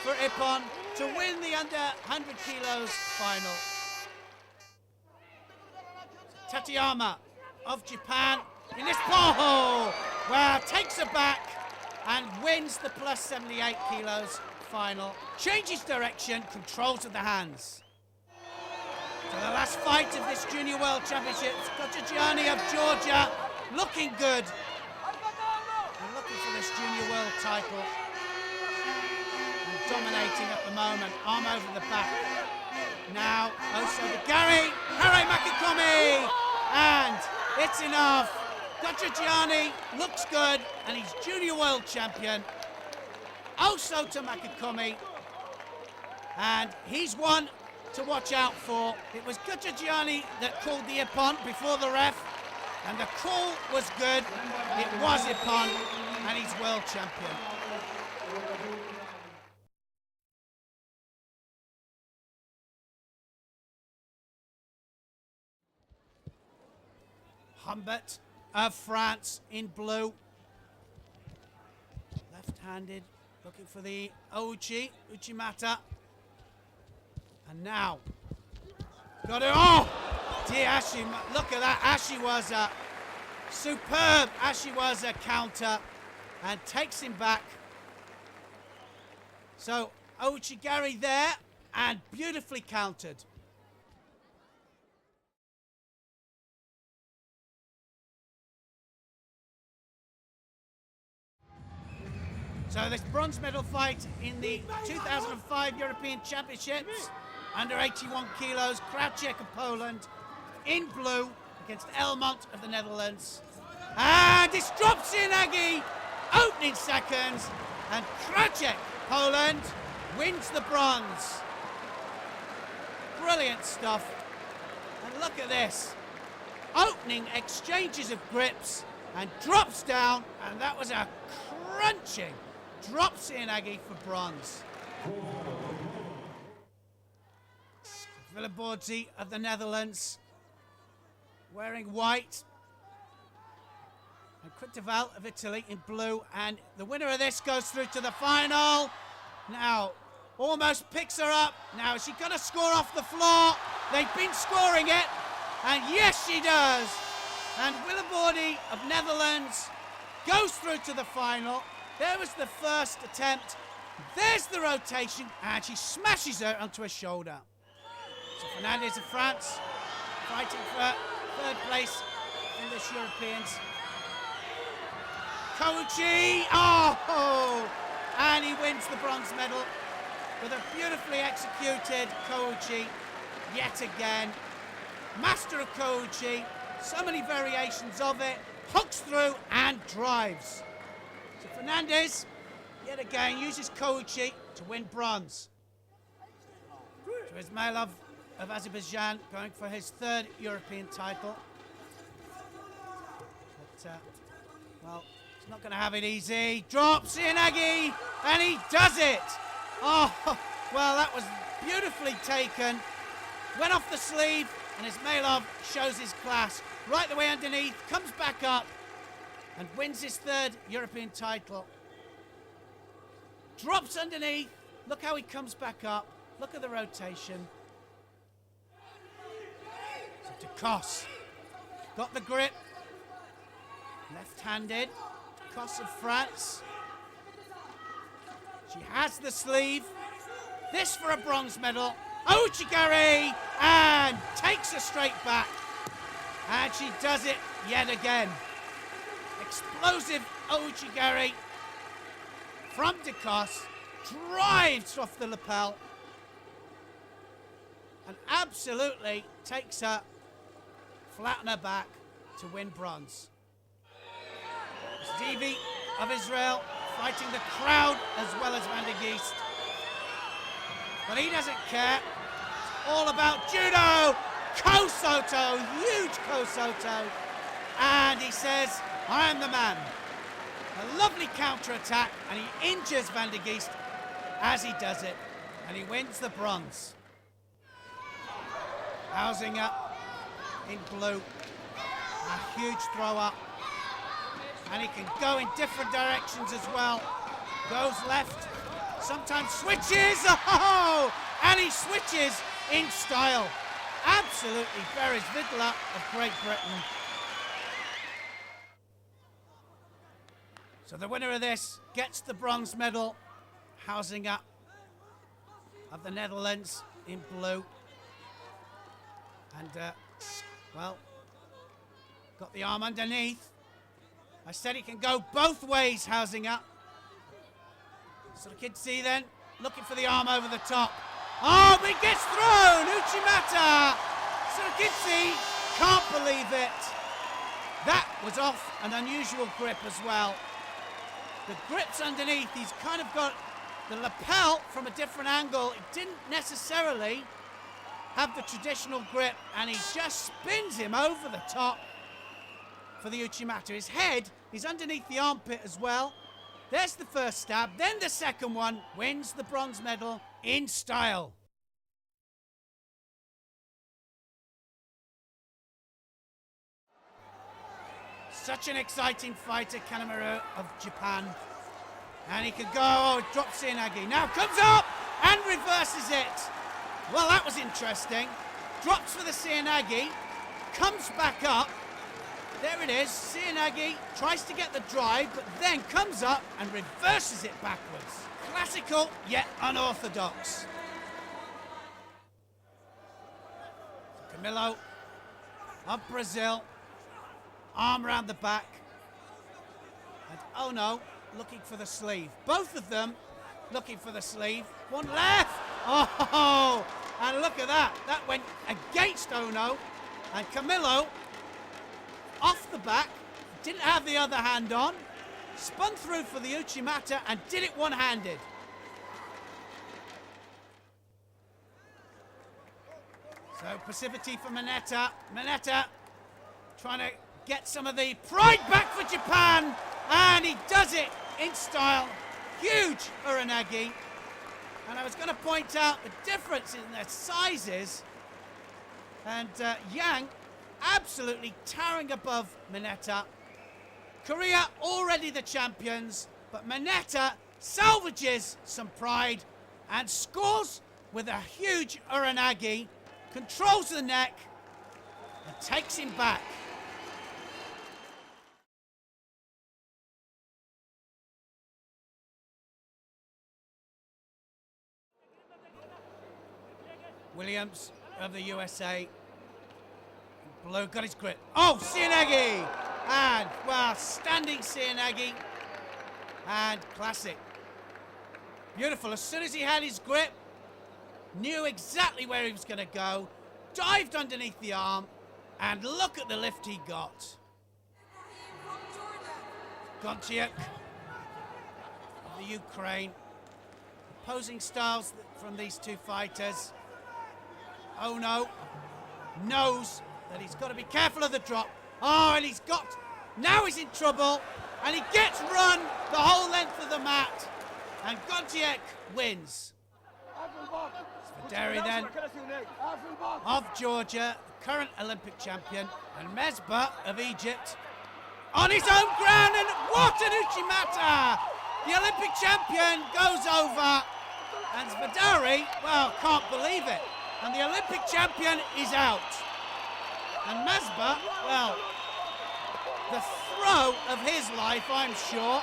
for Ippon to win the under 100 kilos final. Tateyama of Japan in this pole, well, takes her back and wins the plus 78 kilos final. Changes direction, controls with the hands. So the last fight of this Junior World Championships, Kochagiani of Georgia, looking good. And looking for this Junior World title. And dominating at the moment, arm over the back. Now, Oso Gary, Hare Makikomi, and it's enough. Kochagiani looks good, and he's Junior World Champion. Oso to Makikomi, and he's one to watch out for. It was Kochagiani that called the Ippon before the ref, and the call was good. It was Ippon, and he's world champion. Humbert of France in blue. Left-handed, looking for the Uchimata. And now, got it. Oh, dear Ashima, look at that. Ashiwaza, superb Ashiwaza counter and takes him back. So Ouchigari there and beautifully countered. So this bronze medal fight in the 2005 European Championships, under 81 kilos, Krauczek of Poland, in blue, against Elmont of the Netherlands. And it's dropped Sienagi, opening seconds, and Krauczek, Poland, wins the bronze. Brilliant stuff. And look at this. Opening exchanges of grips, and drops down, and that was a crunching drop Sienagi for bronze. Villeborzy of the Netherlands, wearing white, and Quintaval of Italy in blue, and the winner of this goes through to the final. Now, almost picks her up. Now, is she going to score off the floor? They've been scoring it, and yes, she does. And Villeborzy of Netherlands goes through to the final. There was the first attempt. There's the rotation, and she smashes her onto her shoulder. So Fernandez of France, fighting for third place in this Europeans. Kouchi, oh! And he wins the bronze medal with a beautifully executed Kouchi yet again. Master of Kouchi, so many variations of it, hooks through and drives. So Fernandez, yet again, uses Kouchi to win bronze. So Ismailov of Azerbaijan going for his third European title. But, well, he's not going to have it easy. Drops Sienagi, and he does it. Oh, well, that was beautifully taken. Went off the sleeve, and Ismailov shows his class. Right the way underneath, comes back up, and wins his third European title. Drops underneath. Look how he comes back up. Look at the rotation. So Kos got the grip. Left-handed. Kos of France. She has the sleeve. This for a bronze medal. Ouchigari, and takes her straight back. And she does it yet again. Explosive Ouchigari from De Kos, drives off the lapel, and absolutely takes her flat on her back to win bronze. Stevie of Israel fighting the crowd as well as Van der Geest. But he doesn't care. It's all about judo. Kosoto, huge Kosoto. And he says, I am the man. A lovely counter-attack, and he injures Van der Geest as he does it. And he wins the bronze. Housing up in blue. A huge throw-up. And he can go in different directions as well. Goes left, sometimes switches. Oh! And he switches in style. Absolutely buries Vidler of Great Britain. So the winner of this gets the bronze medal. Housing up of the Netherlands in blue. And, well, got the arm underneath. I said he can go both ways, housing up. So the kids see then, looking for the arm over the top. Oh, but it gets thrown! Uchimata! So the kids see, can't believe it. That was off an unusual grip as well. The grip's underneath, he's kind of got the lapel from a different angle. It didn't necessarily have the traditional grip, and he just spins him over the top for the Uchimata. His head is underneath the armpit as well. There's the first stab, then the second one, wins the bronze medal in style. Such an exciting fighter, Kanemaru of Japan. And he can go, oh, drops Sienagi. Now comes up and reverses it. Well, that was interesting. Drops for the Sienagi, comes back up. There it is, Sienagi tries to get the drive, but then comes up and reverses it backwards. Classical, yet unorthodox. Camilo of Brazil, arm around the back. And oh no, looking for the sleeve. Both of them looking for the sleeve. One left. Oh, and look at that. That went against Ono. And Camillo, off the back, didn't have the other hand on, spun through for the Uchimata and did it one-handed. So passivity for Mineta. Mineta trying to get some of the pride back for Japan, and he does it in style. Huge Uranagi. And I was going to point out the difference in their sizes, and Yang absolutely towering above Mineta. Korea already the champions, but Mineta salvages some pride and scores with a huge Uranagi, controls the neck and takes him back. Williams of the USA. Blue got his grip. Oh, Cianagi! And, well, standing Cianagi. And classic. Beautiful. As soon as he had his grip, knew exactly where he was going to go, dived underneath the arm, and look at the lift he got. Gontiuk of the Ukraine. Opposing styles from these two fighters. Ono knows that he's got to be careful of the drop. Oh, and now he's in trouble, and he gets run the whole length of the mat, and Gontiuk wins. Spaderi then, of Georgia, current Olympic champion, and Mesbah of Egypt, on his own ground, and what an Uchimata! The Olympic champion goes over, and Spaderi, well, can't believe it. And the Olympic champion is out. And Mesbah, well, the throw of his life, I'm sure.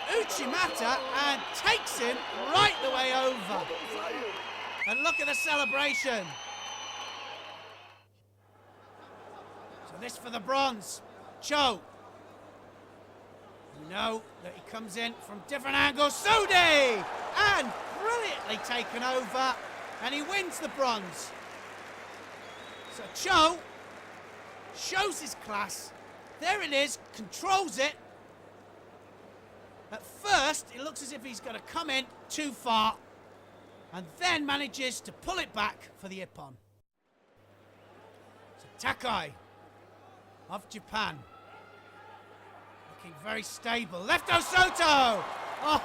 Uchimata, and takes him right the way over. And look at the celebration. So this for the bronze. Cho. You know that he comes in from different angles. Sudi! And brilliantly taken over. And he wins the bronze. So Cho shows his class. There it is, controls it. At first, it looks as if he's going to come in too far, and then manages to pull it back for the Ippon. So Takai of Japan, looking very stable. Lefto Soto! Oh,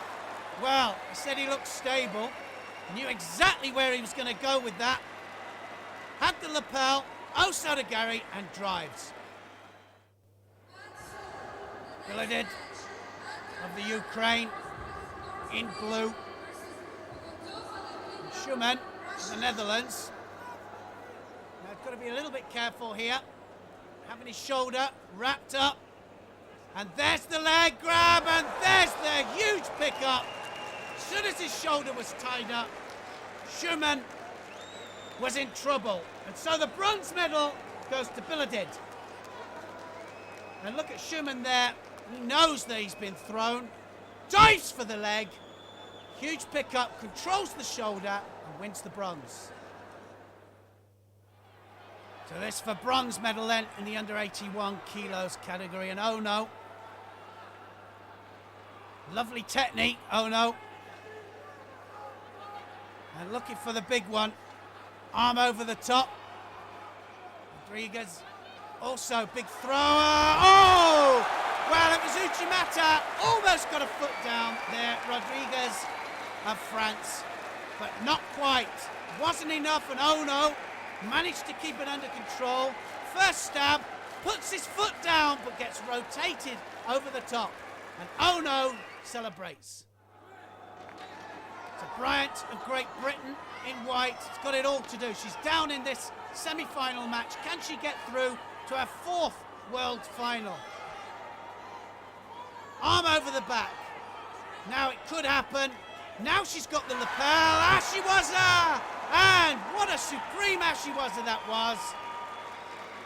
well, I said he looked stable. Knew exactly where he was going to go with that. Had the lapel, Osotogari, and drives. Biladid of the Ukraine in blue. And Schumann of the Netherlands. Now, I've got to be a little bit careful here. Having his shoulder wrapped up. And there's the leg grab, and there's the huge pickup. As soon as his shoulder was tied up, Schumann was in trouble. And so the bronze medal goes to Biladid. And look at Schumann there. He knows that he's been thrown. Dives for the leg. Huge pickup, controls the shoulder, and wins the bronze. So this for bronze medal then in the under 81 kilos category. And Ono. Lovely technique, Ono. And looking for the big one. Arm over the top. Rodriguez also big thrower. Oh! Well, it was Uchimata. Almost got a foot down there. Rodriguez of France. But not quite. Wasn't enough, and Ono managed to keep it under control. First stab. Puts his foot down, but gets rotated over the top. And Ono celebrates. So Bryant of Great Britain in white. She's got it all to do. She's down in this semi-final match. Can she get through to her fourth world final? Arm over the back. Now it could happen. Now she's got the lapel. Ashiwaza! And what a supreme Ashiwaza that was.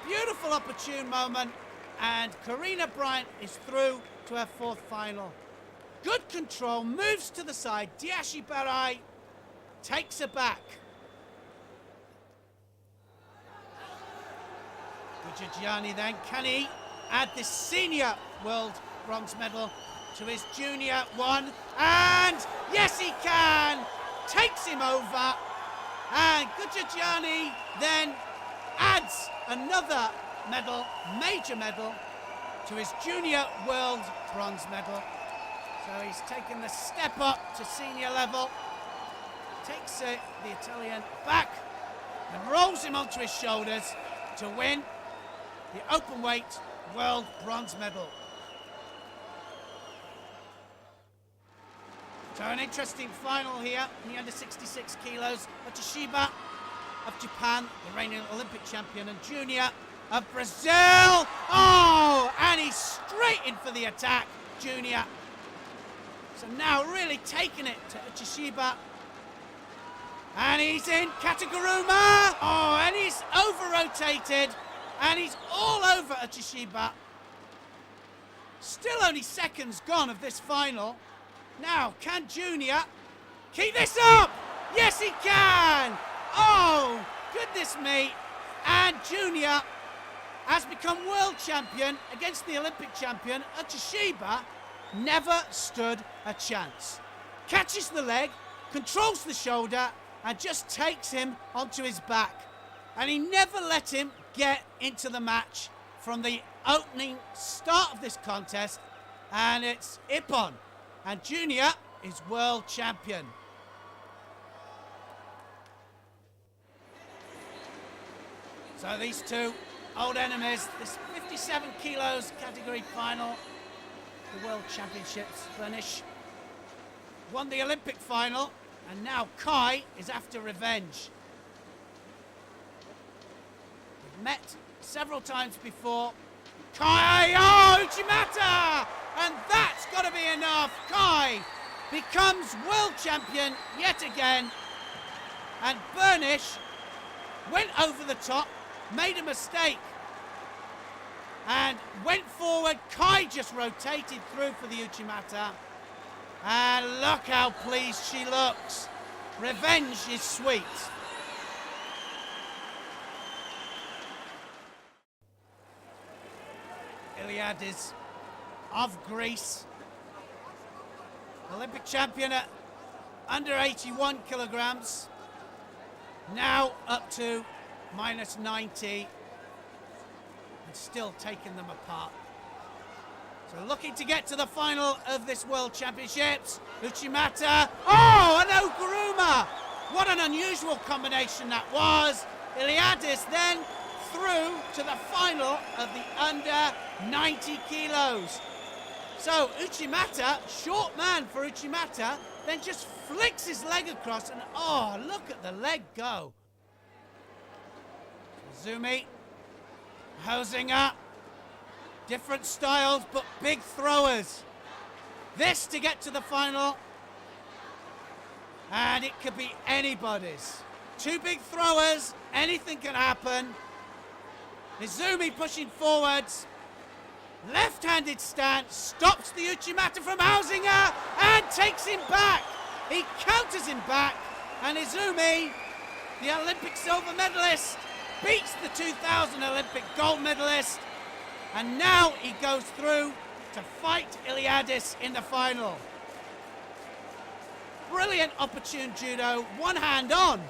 Beautiful opportune moment. And Karina Bryant is through to her fourth final. Good control, moves to the side. Diashibarai takes her back. Gujagiani then, can he add this senior world bronze medal to his junior one? And yes, he can! Takes him over. And Gujagiani then adds another medal, major medal, to his junior world bronze medal. So he's taken the step up to senior level, takes the Italian back and rolls him onto his shoulders to win the open weight world bronze medal. So an interesting final here in the under 66 kilos. Otshishiba of Japan, the reigning Olympic champion, and Junior of Brazil. Oh, and he's straight in for the attack, Junior. So now really taking it to Otshishiba. And he's in Kataguruma. Oh, and he's over-rotated. And he's all over Otshishiba. Still only seconds gone of this final. Now, can Junior keep this up? Yes, he can! Oh, goodness me. And Junior has become world champion against the Olympic champion. Otshishiba never stood a chance. Catches the leg, controls the shoulder, and just takes him onto his back. And he never let him get into the match from the opening start of this contest. And it's Ippon. And Junior is world champion. So these two old enemies, this 57 kilos category final, the World Championships. Bernish won the Olympic final, and now Kai is after revenge. We've met several times before. Kai, oh, Uchimata! And that's got to be enough. Kai becomes world champion yet again. And Bernish went over the top, made a mistake, and went forward. Kai just rotated through for the Uchimata. And look how pleased she looks. Revenge is sweet. Iliadis of Greece, Olympic champion at under 81 kilograms, now up to minus 90, and still taking them apart. So looking to get to the final of this World Championships. Uchimata, oh, and Oguruma! What an unusual combination that was. Iliadis then through to the final of the under 90 kilos. So Uchimata, short man for Uchimata, then just flicks his leg across and oh, look at the leg go. Zumi, Hosinger, different styles but big throwers. This to get to the final, and it could be anybody's. Two big throwers, anything can happen. Izumi pushing forwards. Left-handed stance, stops the Uchimata from Hosinger and takes him back. He counters him back, and Izumi, the Olympic silver medalist, beats the 2000 Olympic gold medalist, and now he goes through to fight Iliadis in the final. Brilliant opportune judo, one hand on,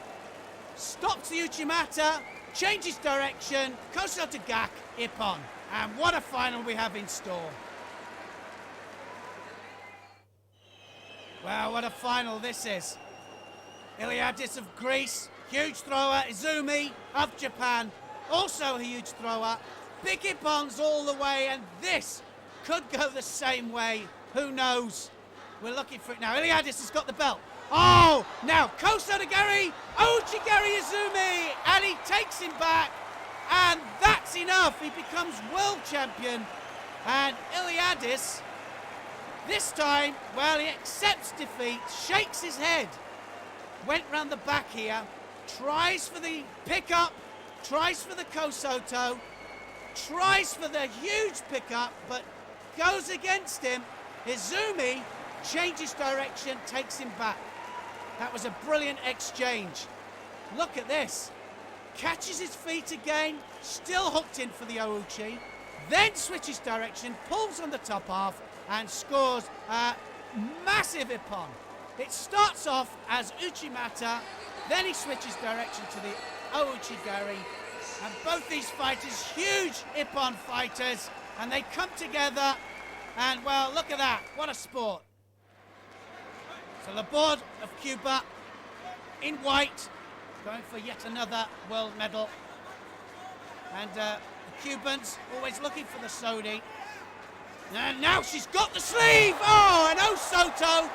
stops the Uchimata, changes direction, Koso to Gak, Ippon. And what a final we have in store. Wow, what a final this is. Iliadis of Greece, huge thrower. Izumi of Japan, also a huge thrower. Big Ippons all the way, and this could go the same way. Who knows? We're looking for it now. Iliadis has got the belt. Oh, now Koso to Gary, Ochigari Izumi, and he takes him back. And that's enough. He becomes world champion. And Iliadis, this time, well, he accepts defeat, shakes his head, went round the back here, tries for the pickup, tries for the Kosoto, tries for the huge pickup, but goes against him. Izumi changes direction, takes him back. That was a brilliant exchange. Look at this. Catches his feet again, still hooked in for the Ouchi, then switches direction, pulls on the top half, and scores a massive Ippon. It starts off as Uchimata, then he switches direction to the Ouchigari, and both these fighters, huge Ippon fighters, and they come together, and well, look at that, what a sport. So the board of Cuba, in white, going for yet another world medal, and the Cubans always looking for the Sodi, and now she's got the sleeve, oh, and Osoto,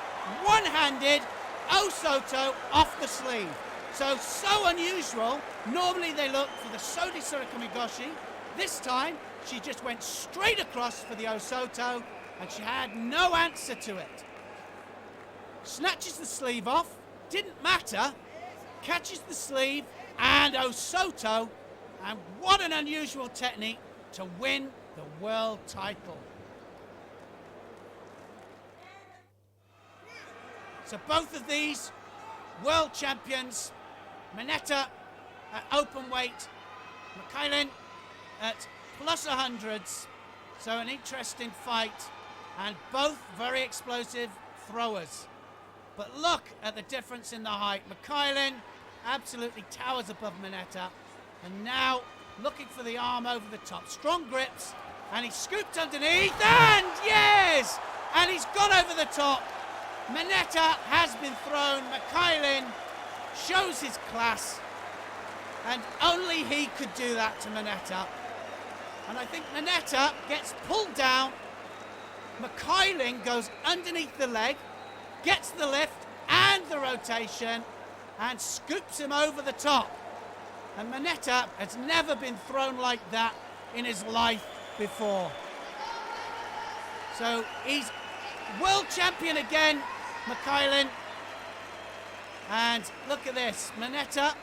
one-handed, Osoto off the sleeve. So unusual. Normally they look for the Sodi Surikomigoshi. This time, she just went straight across for the Osoto, and she had no answer to it. Snatches the sleeve off, didn't matter, catches the sleeve, and Osoto, and what an unusual technique to win the world title. So both of these world champions, Mineta at open weight, Mikhailin at plus 100s. So an interesting fight, and both very explosive throwers. But look at the difference in the height. Mikhailin absolutely towers above Mineta, and now looking for the arm over the top. Strong grips, and he's scooped underneath, and yes! And he's gone over the top. Mineta has been thrown. Mikhailin shows his class, and only he could do that to Mineta. And I think Mineta gets pulled down. Mikhailin goes underneath the leg, gets the lift and the rotation, and scoops him over the top. And Mineta has never been thrown like that in his life before. So he's world champion again, Mikhailin. And look at this, Mineta,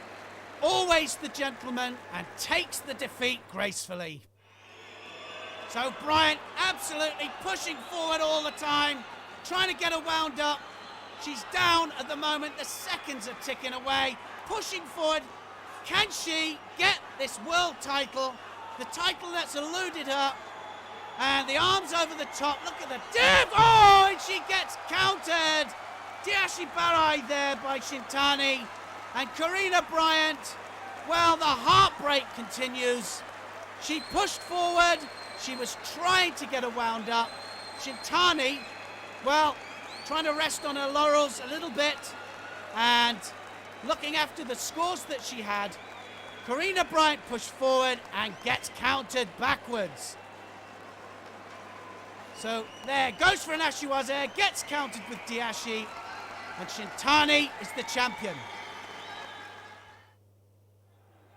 always the gentleman, and takes the defeat gracefully. So Bryant absolutely pushing forward all the time, trying to get her wound up. She's down at the moment, the seconds are ticking away, pushing forward. Can she get this world title, the title that's eluded her? And the arms over the top, look at the dip, oh, and she gets countered. Diashi Barai there by Shintani. And Karina Bryant, well, the heartbreak continues. She pushed forward, she was trying to get her wound up. Shintani, well, trying to rest on her laurels a little bit, and looking after the scores that she had. Karina Bryant pushed forward and gets countered backwards. So there, goes for an Ashiwaze, gets countered with Diashi, and Shintani is the champion.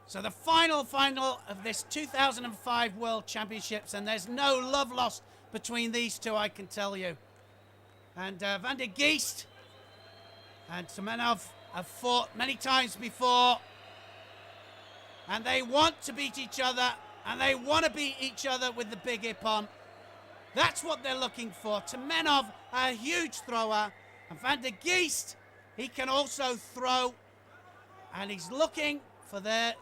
So the final of this 2005 World Championships, and there's no love lost between these two, I can tell you. And Van der Geest and Semenov have fought many times before, and they want to beat each other, and they want to beat each other with the big Ippon. That's what they're looking for. Semenov, a huge thrower, and Van der Geest, he can also throw, and he's looking for their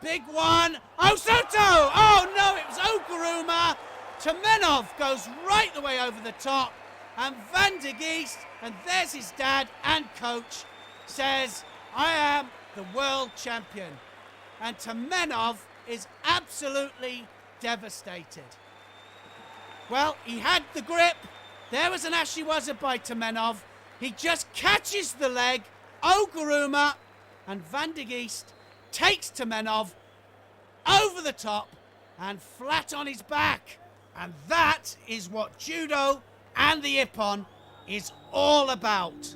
big one. Osoto! Oh no, it was Oguruma. Semenov goes right the way over the top, and Van der Geest, and there's his dad and coach, says, I am the world champion. And Semenov is absolutely devastated. Well, he had the grip. There was an Ashiwaza by Semenov. He just catches the leg, Oguruma, and Van der Geest takes Semenov over the top and flat on his back. And that is what judo and the Ippon is all about.